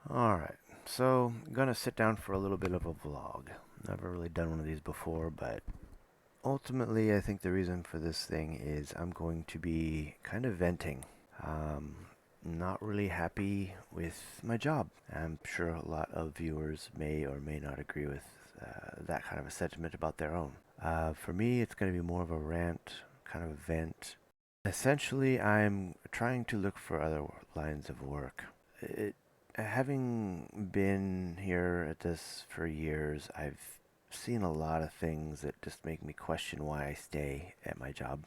Alright, so I'm gonna sit down for a little bit of a vlog. Never really done one of these before, but ultimately I think the reason for this thing is I'm going to be kind of venting. Um, Not really happy with my job. I'm sure a lot of viewers may or may not agree with that kind of a sentiment about their own. For me, it's going to be more of a rant, kind of a vent. Essentially, I'm trying to look for other lines of work. Having been here at this for years, I've seen a lot of things that just make me question why I stay at my job.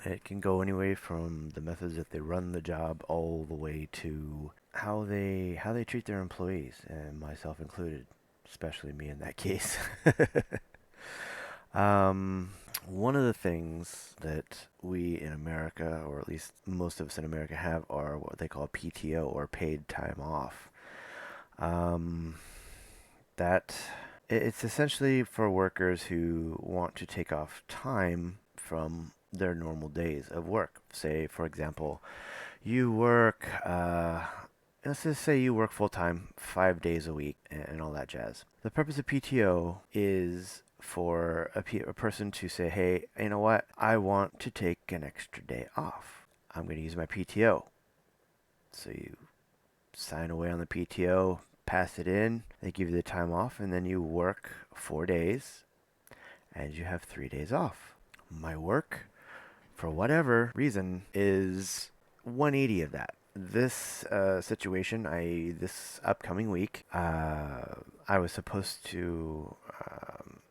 It can go anyway from the methods that they run the job all the way to how they treat their employees, and myself included, especially me in that case. Um, One of the things that we in America, or at least most of us in America, have are what they call PTO, or paid time off. Um, that it's essentially for workers who want to take off time from their normal days of work. Say, for example, you work, let's just say you work full time, 5 days a week, and all that jazz. The purpose of PTO is for a person to say, hey, you know what? I want to take an extra day off. I'm going to use my PTO. So you sign away on the PTO, pass it in, they give you the time off, and then you work 4 days, and you have 3 days off. My work, for whatever reason, is 180 of that. This situation, this upcoming week, I was supposed to.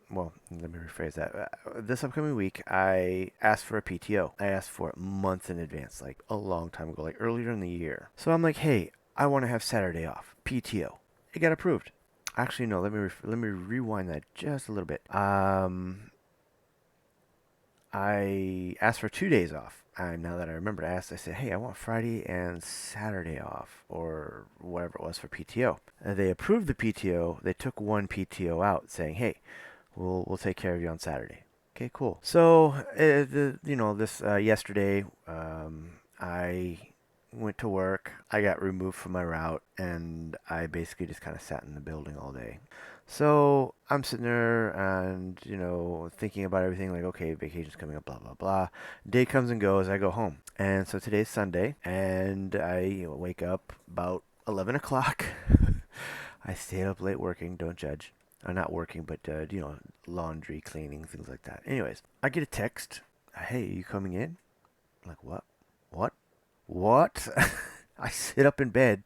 Well, let me rephrase that. This upcoming week, I asked for a PTO. I asked for it months in advance, like a long time ago, like earlier in the year. So I'm like, hey, I want to have Saturday off, PTO. It got approved. Actually, no. Let me rewind that just a little bit. I asked for 2 days off. And now that I remember, I said, hey, I want Friday and Saturday off, or whatever it was for PTO. They approved the PTO. They took one PTO out, saying, hey, we'll take care of you on Saturday. Okay, cool. So, this yesterday, I went to work. I got removed from my route, and I basically just kind of sat in the building all day. So I'm sitting there and, thinking about everything like, okay, vacation's coming up, blah, blah, blah. Day comes and goes, I go home. And so today's Sunday, and I wake up about 11 o'clock. I stayed up late working, don't judge. Not working, but, laundry, cleaning, things like that. Anyways, I get a text. Hey, are you coming in? I'm like, what? What? What? I sit up in bed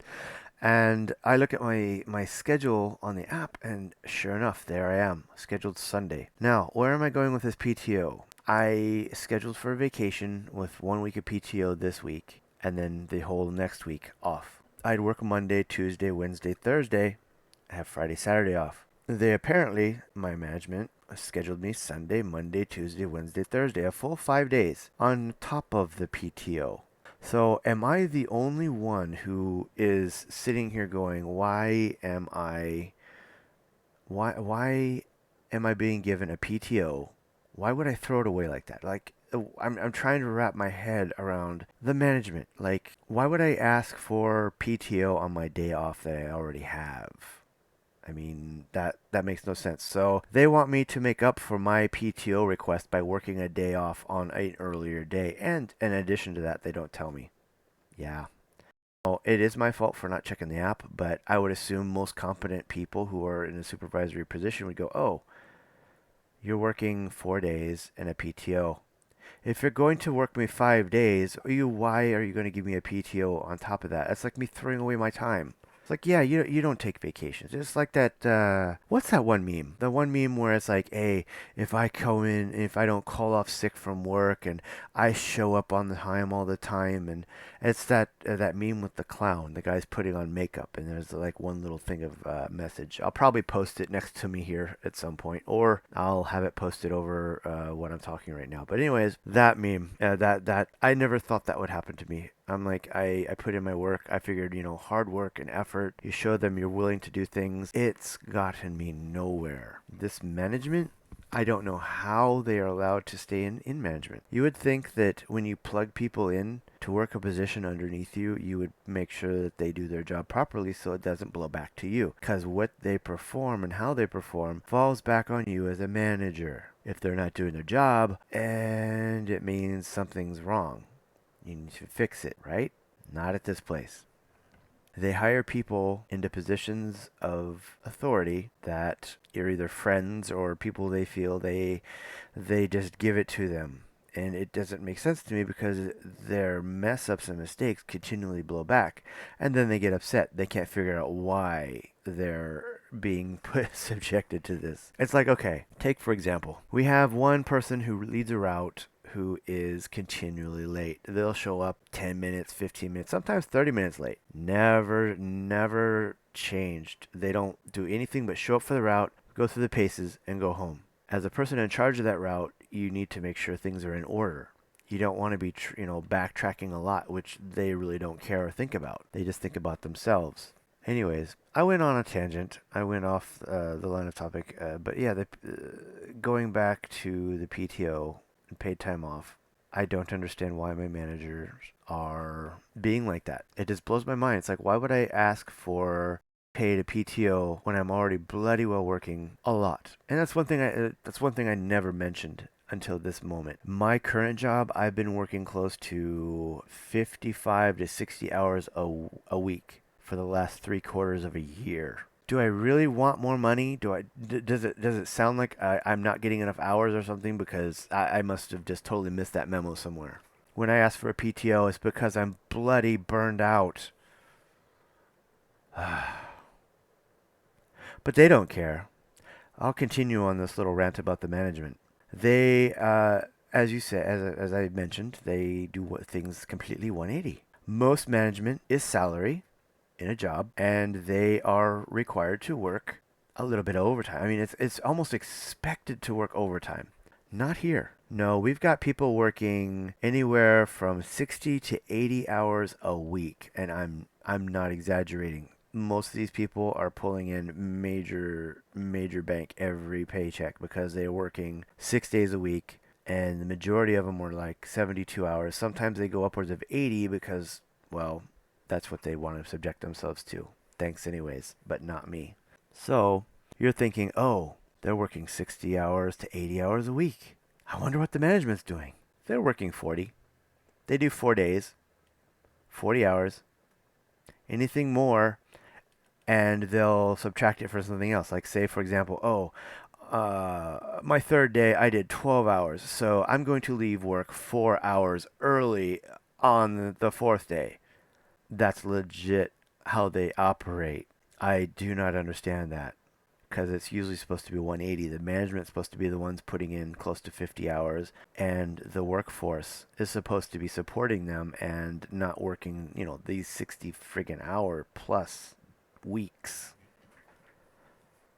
and I look at my schedule on the app, and sure enough, there I am, scheduled Sunday. Now, where am I going with this PTO? I scheduled for a vacation with 1 week of PTO this week, and then the whole next week off. I'd work Monday, Tuesday, Wednesday, Thursday, have Friday, Saturday off. They apparently, my management, scheduled me Sunday, Monday, Tuesday, Wednesday, Thursday, a full 5 days on top of the PTO. So, am I the only one who is sitting here going, why am I being given a PTO? Why would I throw it away like that? Like, I'm trying to wrap my head around the management. Like, why would I ask for PTO on my day off that I already have? I mean, that makes no sense. So they want me to make up for my PTO request by working a day off on an earlier day. And in addition to that, they don't tell me. Yeah. Well, it is my fault for not checking the app, but I would assume most competent people who are in a supervisory position would go, oh, you're working 4 days in a PTO. If you're going to work me 5 days, why are you going to give me a PTO on top of that? That's like me throwing away my time. It's like, yeah, you don't take vacations. It's like that, what's that one meme? The one meme where it's like, hey, if I come in, if I don't call off sick from work and I show up on the time all the time, and it's that meme with the clown. The guy's putting on makeup, and there's like one little thing of message. I'll probably post it next to me here at some point, or I'll have it posted over what I'm talking right now. But anyways, that meme, that I never thought that would happen to me. I'm like, I put in my work. I figured, hard work and effort. You show them you're willing to do things. It's gotten me nowhere. This management, I don't know how they are allowed to stay in management. You would think that when you plug people in to work a position underneath you, you would make sure that they do their job properly so it doesn't blow back to you. Because what they perform and how they perform falls back on you as a manager. If they're not doing their job, and it means something's wrong, you need to fix it, right? Not at this place. They hire people into positions of authority that are either friends or people they feel they just give it to them. And it doesn't make sense to me because their mess ups and mistakes continually blow back. And then they get upset. They can't figure out why they're being put subjected to this. It's like, okay, take for example, we have one person who leads a route who is continually late. They'll show up 10 minutes, 15 minutes, sometimes 30 minutes late. Never changed. They don't do anything but show up for the route, go through the paces, and go home. As a person in charge of that route, you need to make sure things are in order. You don't want to be, backtracking a lot, which they really don't care or think about. They just think about themselves. Anyways, I went on a tangent. I went off the line of topic. But yeah, going back to the PTO and paid time off, I don't understand why my managers are being like that. It just blows my mind. It's like, why would I ask for paid a PTO when I'm already bloody well working a lot? And that's one thing I never mentioned until this moment. My current job, I've been working close to 55 to 60 hours a week for the last 3/4 of a year. Do I really want more money? Does it sound like I'm not getting enough hours or something? Because I must have just totally missed that memo somewhere. When I ask for a PTO, it's because I'm bloody burned out. But they don't care. I'll continue on this little rant about the management. They, as you said, as I mentioned, they do things completely 180. Most management is salary in a job, and they are required to work a little bit of overtime. I mean, it's almost expected to work overtime. Not here. No, we've got people working anywhere from 60 to 80 hours a week, and I'm not exaggerating. Most of these people are pulling in major bank every paycheck because they're working 6 days a week, and the majority of them were like 72 hours. Sometimes they go upwards of 80 because, well, that's what they want to subject themselves to. Thanks anyways, but not me. So, you're thinking, oh, they're working 60 hours to 80 hours a week. I wonder what the management's doing. They're working 40. They do 4 days, 40 hours. Anything more, and they'll subtract it for something else. Like, say, for example, my third day I did 12 hours, so I'm going to leave work 4 hours early on the fourth day. That's legit how they operate. I do not understand that because it's usually supposed to be 180. The management's supposed to be the ones putting in close to 50 hours, and the workforce is supposed to be supporting them and not working, these 60 friggin' hour plus weeks.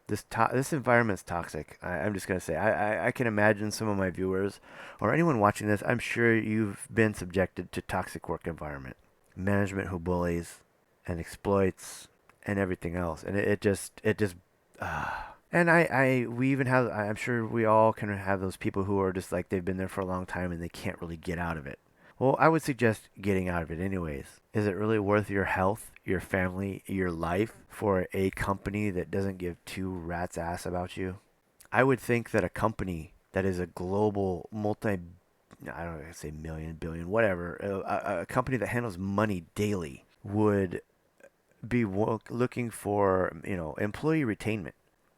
This environment's toxic. I'm just gonna say. I can imagine some of my viewers or anyone watching this. I'm sure you've been subjected to toxic work environment, management who bullies and exploits and everything else, and it just. And we even have. I'm sure we all can have those people who are just like they've been there for a long time and they can't really get out of it. Well, I would suggest getting out of it anyways. Is it really worth your health, your family, your life for a company that doesn't give two rats ass about you? I would think that a company that is a global I don't know, say million, billion, whatever, a company that handles money daily would be looking for, employee retainment.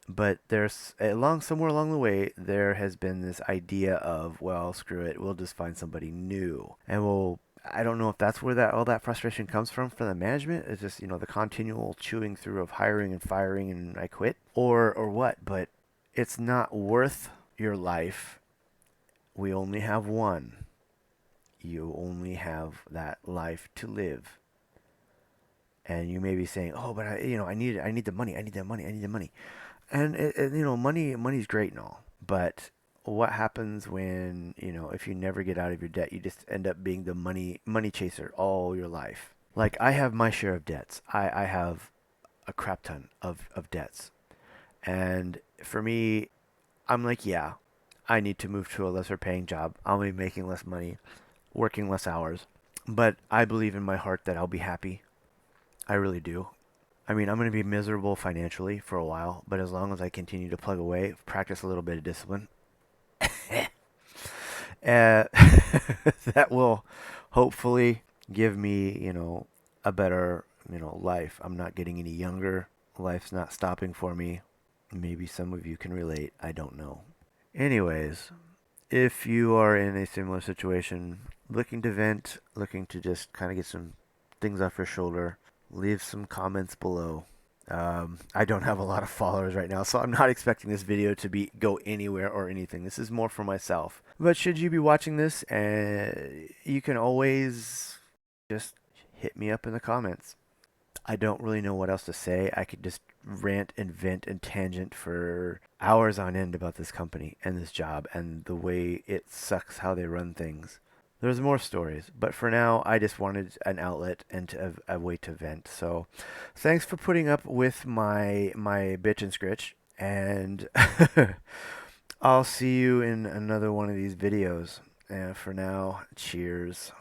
But somewhere along the way, there has been this idea of, well, screw it, we'll just find somebody new, and I don't know if that's where all that frustration comes from the management. It's just the continual chewing through of hiring and firing and I quit, or what. But it's not worth your life. We only have one. You only have that life to live. And you may be saying, oh, but I need the money. I need that money. I need the money. And money's great and all, but what happens when if you never get out of your debt, you just end up being the money chaser all your life. Like, I have my share of debts. I have a crap ton of debts, and for me, I'm like, yeah, I need to move to a lesser paying job. I'll be making less money, working less hours, But I believe in my heart that I'll be happy. I really do. I mean, I'm going to be miserable financially for a while, but as long as I continue to plug away, practice a little bit of discipline, uh, that will hopefully give me, a better, life. I'm not getting any younger. Life's not stopping for me. Maybe some of you can relate. I don't know. Anyways, if you are in a similar situation, looking to vent, looking to just kind of get some things off your shoulder, leave some comments below. I don't have a lot of followers right now, so I'm not expecting this video to go anywhere or anything. This is more for myself. But should you be watching this, you can always just hit me up in the comments. I don't really know what else to say. I could just rant and vent and tangent for hours on end about this company and this job and the way it sucks how they run things. There's more stories, but for now, I just wanted an outlet and a way to vent. So, thanks for putting up with my bitch and scritch, and I'll see you in another one of these videos. And for now, cheers.